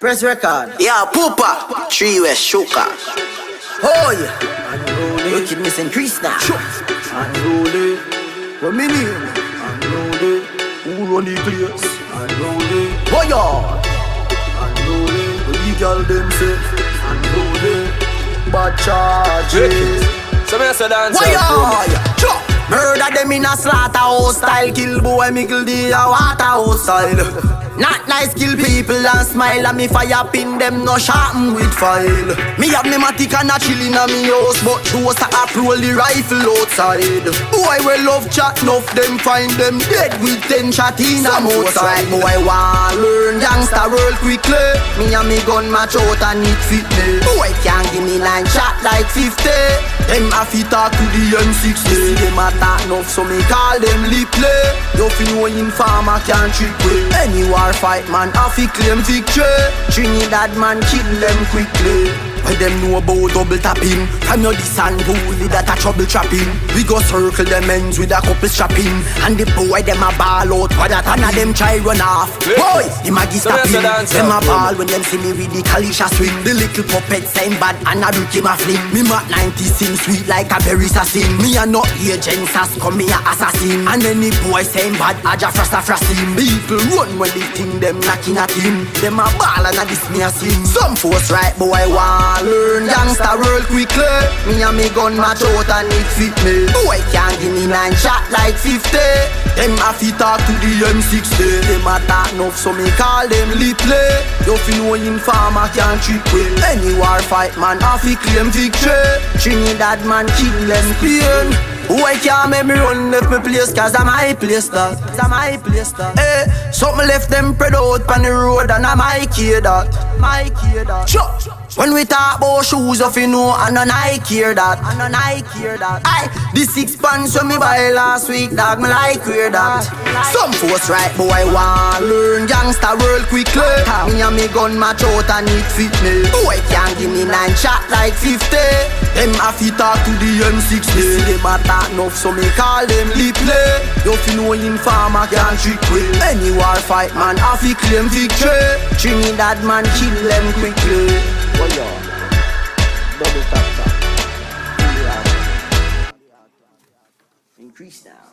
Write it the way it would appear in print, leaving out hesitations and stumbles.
Press record. Yeah, Poopa, 3 West Shuka. Oh yeah. Unruly. Wickedness increase now. Unruly. What me name? Unruly. Who run the place? Unruly. Oh yeah. Unruly. The girl them say. Unruly. Bad charges. So me say dance. Oh yeah. Murder them in a slaughterhouse style. Kill boy, me kill the waterhouse style. Not nice, kill people and smile. And me fire pin them, no sharpen with file. Me have me matic and a chill in a me house, but those a roll the rifle outside. Boy we love chat, enough them find them dead with 10 shot in a outside. Boy want learn gangster world quickly. Me and me gun match out and it fit me. Boy can't give me 9 shot like 50. Them a fit talk to the M60. See them attack enough, so me call them lip play. You feel no informer can't trick me. Any war fight man, a fi claim victory. Trinidad man kill them quickly. When them know about double tapping, from your this and bully that a trouble trapping. We go circle them ends with a couple strapping. And the boy them a ball out, but that none of them try run off. Boy, the Maggie stopping. Them a ball when them see me with the Kalisha swing. The little puppet same bad and a look him a fling. Me mat 90 sing sweet like a berry assassin. Me a not agent sass come me a assassin. And any boy same bad a just frosting. People run when they think them knocking at him. Them a ball and a this me a sing. Some force right boy want learn gangster world quickly. Me and me gun match out and it fit me. Boy can't give me 9 shot like 50. Them a fit talk to the M60. Them a talk enough, so me call them lip play. You feel no informer can't trick me. Any war fight man a fi claim victory. Trinidad man kill them pain. Boy can't make me run left me place, cause I'm my place that. Hey, something left them spread out on the road and I'm my key that. Sure. When we talk about shoes, if you know, and I care that. Aye, the 6 pants when me buy last week, dog, me like wear that. Some force right, boy, want learn gangster world quickly. Me and me gun match out and it fit me. Boy can't give me 9 shot like 50. Them a fit talk to the M60. See them a talk enough, so me call them lip play. You feel no informer can't trick me. Any war fight man a fi claim victory. Trinidad man kill them quickly. Oh yeah, double tap. Increase now.